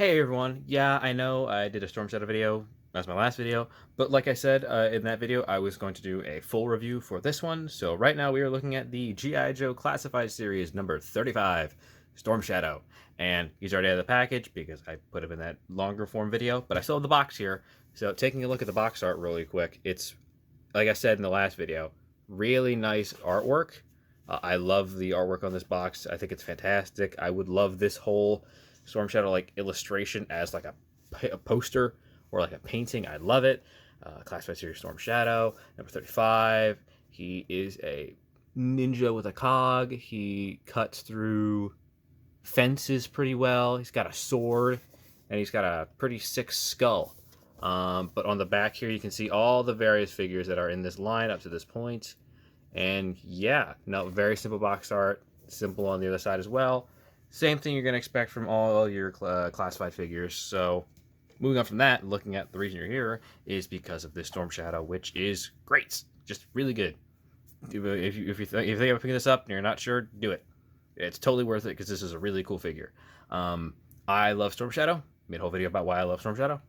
Hey everyone, yeah, I know I did a Storm Shadow video, that's my last video, but like I said in that video, I was going to do a full review for this one, so right now we are looking at the G.I. Joe Classified Series number 35, Storm Shadow, and he's already out of the package because I put him in that longer form video, but I still have the box here, so taking a look at the box art really quick, it's, like I said in the last video, really nice artwork. I love the artwork on this box. I think it's fantastic. I would love this whole Storm Shadow like illustration as like a poster or like a painting. I love it. Classified Series Storm Shadow, number 35. He is a ninja with a cog. He cuts through fences pretty well. He's got a sword and he's got a pretty sick skull. But on the back here, you can see all the various figures that are in this line up to this point. And yeah, no, very simple box art, simple on the other side as well. Same thing you're going to expect from all your classified figures. So moving on from that, looking at the reason you're here is because of this Storm Shadow, which is great, just really good. If you think about picking this up and you're not sure, do it. It's totally worth it because this is a really cool figure. I love Storm Shadow. Made a whole video about why I love Storm Shadow.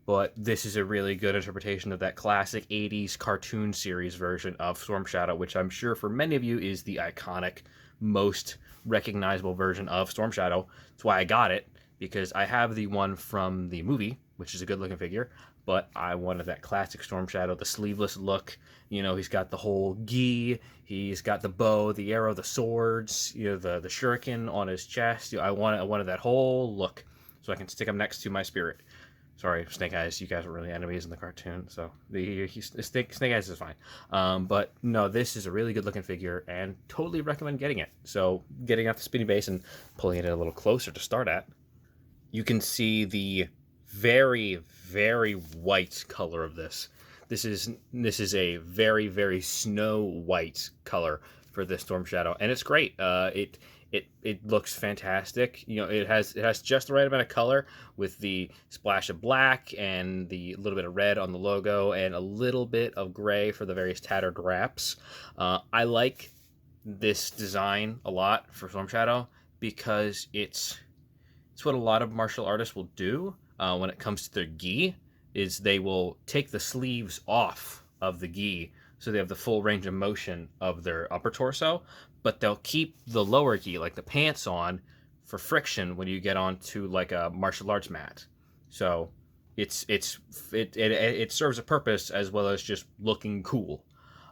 But this is a really good interpretation of that classic 80s cartoon series version of Storm Shadow, which I'm sure for many of you is the iconic, most recognizable version of Storm Shadow. That's why I got it, because I have the one from the movie, which is a good looking figure, but I wanted that classic Storm Shadow, the sleeveless look. You know, he's got the whole gi, he's got the bow, the arrow, the swords, you know, the shuriken on his chest. You know, I wanted that whole look so I can stick him next to my spirit. Sorry, Snake Eyes, you guys were really enemies in the cartoon, so Snake Eyes is fine. But no, this is a really good looking figure and totally recommend getting it. So getting out the spinny base and pulling it a little closer to start at, you can see the very, very white color of this. This is a very, very snow white color for this Storm Shadow, and it's great. It looks fantastic. You know, it has just the right amount of color with the splash of black and the little bit of red on the logo and a little bit of gray for the various tattered wraps. I like this design a lot for Storm Shadow because it's what a lot of martial artists will do when it comes to their gi, is they will take the sleeves off of the gi so they have the full range of motion of their upper torso, but they'll keep the lower gi, like the pants, on for friction when you get onto like a martial arts mat. So it serves a purpose as well as just looking cool.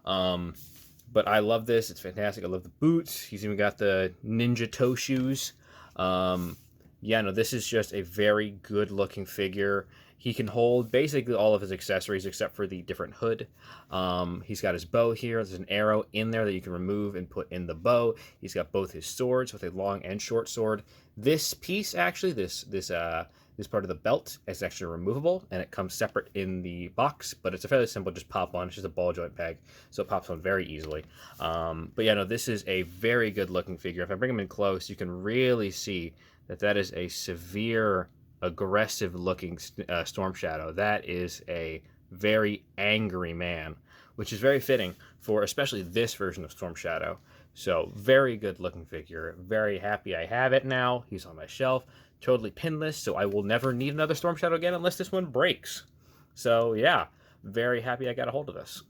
But I love this. It's fantastic. I love the boots. He's even got the ninja toe shoes. Yeah, no, this is just a very good looking figure. He can hold basically all of his accessories except for the different hood. He's got his bow here. There's an arrow in there that you can remove and put in the bow. He's got both his swords with a long and short sword. This piece, actually, this part of the belt is actually removable, and it comes separate in the box, but it's a fairly simple just pop on. It's just a ball joint peg, so it pops on very easily. But yeah, no, this is a very good looking figure. If I bring him in close, you can really see that is a severe, aggressive looking Storm Shadow. That is a very angry man, which is very fitting for especially this version of Storm Shadow. So very good looking figure. Very happy I have it now. He's on my shelf, totally pinless, so I will never need another Storm Shadow again unless this one breaks. So yeah, very happy I got a hold of this.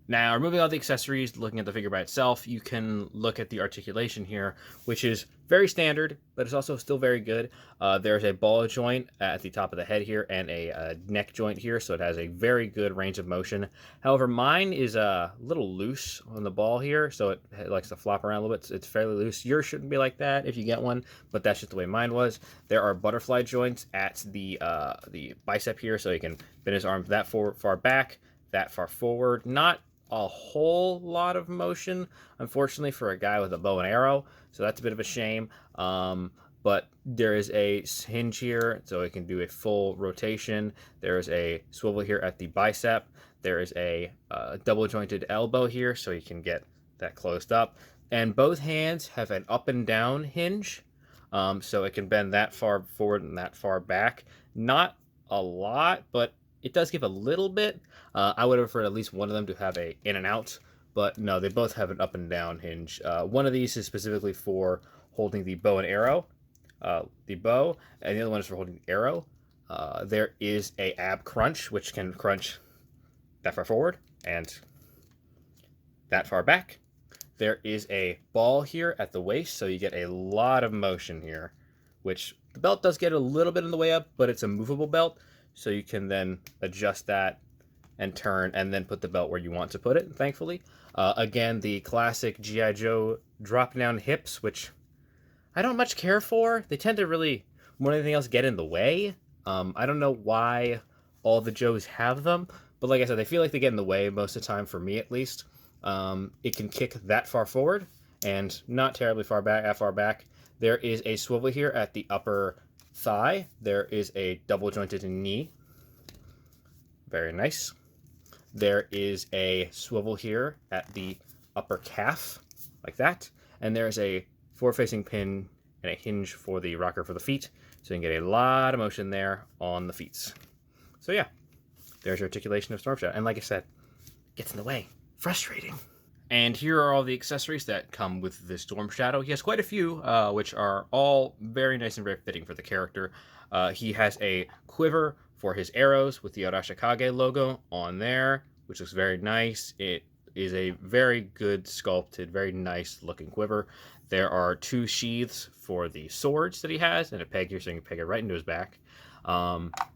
Now, removing all the accessories, looking at the figure by itself, you can look at the articulation here, which is very standard, but it's also still very good. There's a ball joint at the top of the head here and a neck joint here, so it has a very good range of motion. However, mine is a little loose on the ball here, so it likes to flop around a little bit. It's fairly loose. Yours shouldn't be like that if you get one, but that's just the way mine was. There are butterfly joints at the bicep here, so he can bend his arm that far back, that far forward. Not a whole lot of motion, unfortunately, for a guy with a bow and arrow, so that's a bit of a shame. But there is a hinge here, so it can do a full rotation. There is a swivel here at the bicep. There is a double jointed elbow here, so you can get that closed up. And both hands have an up and down hinge, so it can bend that far forward and that far back. Not a lot, but it does give a little bit. I would have preferred at least one of them to have a in and out, but no, they both have an up and down hinge. One of these is specifically for holding the bow and arrow, the bow, and the other one is for holding the arrow. There is a ab crunch, which can crunch that far forward and that far back. There is a ball here at the waist, so you get a lot of motion here, which the belt does get a little bit in the way up, but it's a movable belt, so you can then adjust that and turn and then put the belt where you want to put it, thankfully. Again, the classic G.I. Joe drop-down hips, which I don't much care for. They tend to really, more than anything else, get in the way. I don't know why all the Joes have them, but like I said, they feel like they get in the way most of the time, for me at least. It can kick that far forward and not terribly far back. There is a swivel here at the upper thigh. There is a double jointed knee. Very nice. There is a swivel here at the upper calf, like that. And there's a forward-facing pin and a hinge for the rocker for the feet. So you can get a lot of motion there on the feet. So yeah, there's your articulation of Storm Shadow. And like I said, gets in the way. Frustrating. And here are all the accessories that come with the Storm Shadow. He has quite a few, which are all very nice and very fitting for the character. He has a quiver for his arrows with the Arashikage logo on there, which looks very nice. It is a very good sculpted, very nice looking quiver. There are 2 sheaths for the swords that he has, and a peg here so you can peg it right into his back.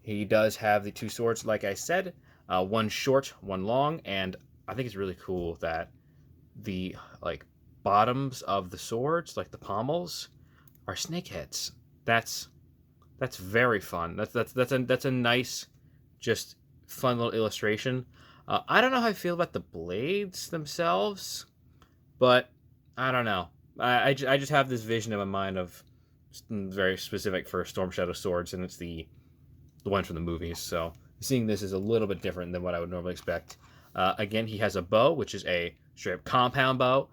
He does have the 2 swords, like I said, one short, one long, and I think it's really cool that the bottoms of the swords, like the pommels, are snake heads. That's very fun. That's a nice, just fun little illustration. I don't know how I feel about the blades themselves, but I don't know. I just have this vision in my mind of very specific for Storm Shadow swords, and it's the one from the movies. So seeing this is a little bit different than what I would normally expect. Again, he has a bow, which is a straight-up compound bow.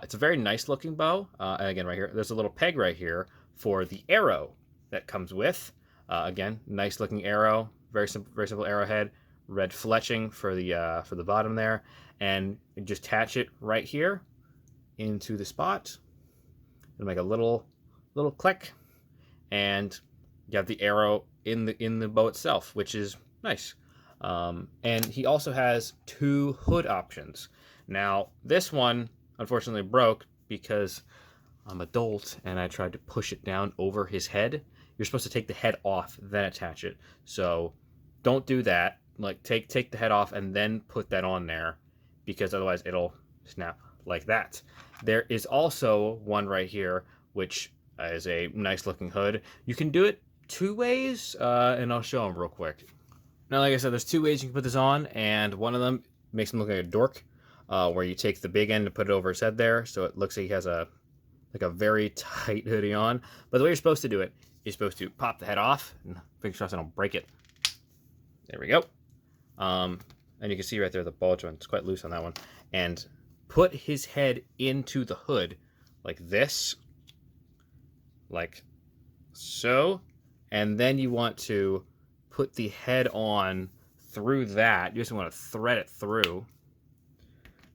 It's a very nice looking bow. And again, right here, there's a little peg right here for the arrow that comes with. Again, nice looking arrow, very simple arrowhead, red fletching for the bottom there, and you just attach it right here into the spot. It'll make a little click, and you have the arrow in the bow itself, which is nice. And he also has 2 hood options. Now, this one unfortunately broke because I'm adult and I tried to push it down over his head. You're supposed to take the head off, then attach it. So don't do that. Like, take the head off and then put that on there, because otherwise it'll snap like that. There is also one right here, which is a nice looking hood. You can do it 2 ways, and I'll show them real quick. Now, like I said, there's 2 ways you can put this on, and one of them makes him look like a dork, where you take the big end and put it over his head there, so it looks like he has a very tight hoodie on. But the way you're supposed to do it, you're supposed to pop the head off, and fingers crossed I don't break it. There we go. And you can see right there the ball joint. It's quite loose on that one. And put his head into the hood like this, like so, and then you want to put the head on through that. You just want to thread it through.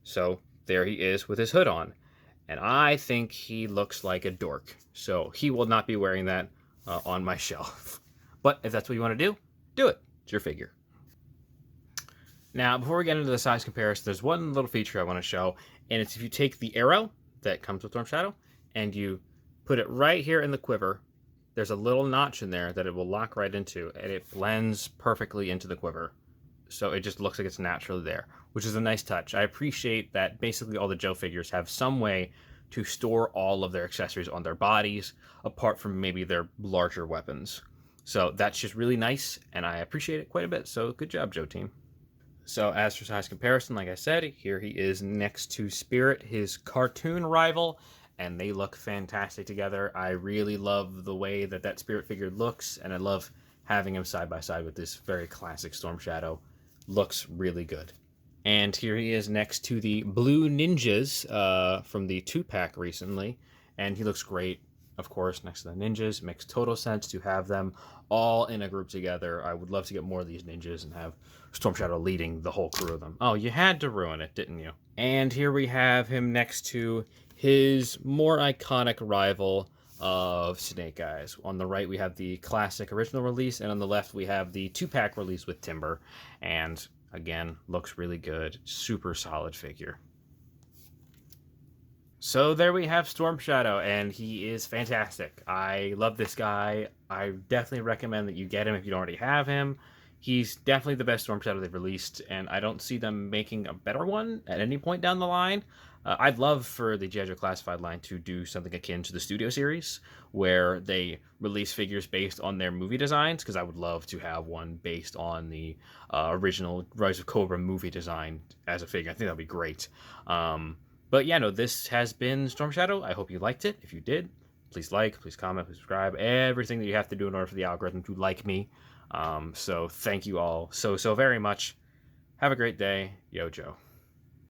So there he is with his hood on. And I think he looks like a dork. So he will not be wearing that on my shelf. But if that's what you want to do it. It's your figure. Now, before we get into the size comparison, there's one little feature I want to show. And it's if you take the arrow that comes with Storm Shadow and you put it right here in the quiver, there's a little notch in there that it will lock right into, and it blends perfectly into the quiver. So it just looks like it's naturally there, which is a nice touch. I appreciate that basically all the Joe figures have some way to store all of their accessories on their bodies, apart from maybe their larger weapons. So that's just really nice, and I appreciate it quite a bit. So good job, Joe team. So as for size comparison, like I said, here he is next to Spirit, his cartoon rival, and they look fantastic together. I really love the way that Spirit figure looks, and I love having him side by side with this very classic Storm Shadow. Looks really good. And here he is next to the Blue Ninjas from the 2-pack recently, and he looks great, of course, next to the ninjas. It makes total sense to have them all in a group together. I would love to get more of these ninjas and have Storm Shadow leading the whole crew of them. Oh, you had to ruin it, didn't you? And here we have him next to his more iconic rival, of Snake Eyes. On the right, we have the classic original release, and on the left, we have the 2-pack release with Timber. And again, looks really good. Super solid figure. So there we have Storm Shadow, and he is fantastic. I love this guy. I definitely recommend that you get him if you don't already have him. He's definitely the best Storm Shadow they've released, and I don't see them making a better one at any point down the line. I'd love for the G.I. Joe Classified line to do something akin to the Studio Series, where they release figures based on their movie designs, because I would love to have one based on the original Rise of Cobra movie design as a figure. I think that would be great. But yeah, no, this has been Storm Shadow. I hope you liked it. If you did, please like, please comment, please subscribe. Everything that you have to do in order for the algorithm to like me. So thank you all so very much. Have a great day. Yo, Joe.